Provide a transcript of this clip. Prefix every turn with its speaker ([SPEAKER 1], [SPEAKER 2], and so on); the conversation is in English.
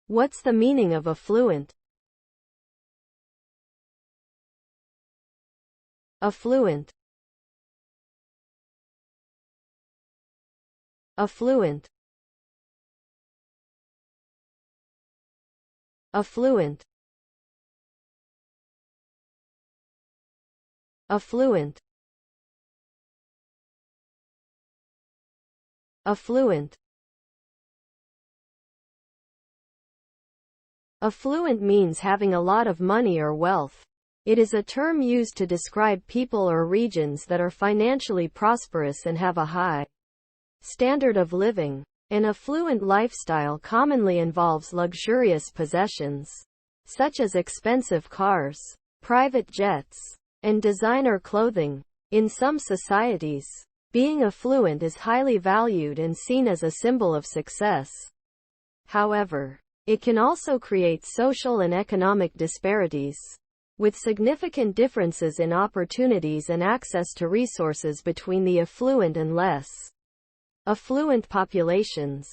[SPEAKER 1] What's the meaning of affluent? Affluent. Affluent. Affluent. Affluent. Affluent. Affluent means having a lot of money or wealth. It is a term used to describe people or regions that are financially prosperous and have a high standard of living. An affluent lifestyle commonly involves luxurious possessions, such as expensive cars, private jets, and designer clothing. In some societies, being affluent is highly valued and seen as a symbol of success. However, it can also create social and economic disparities, with significant differences in opportunities and access to resources between the affluent and less affluent populations.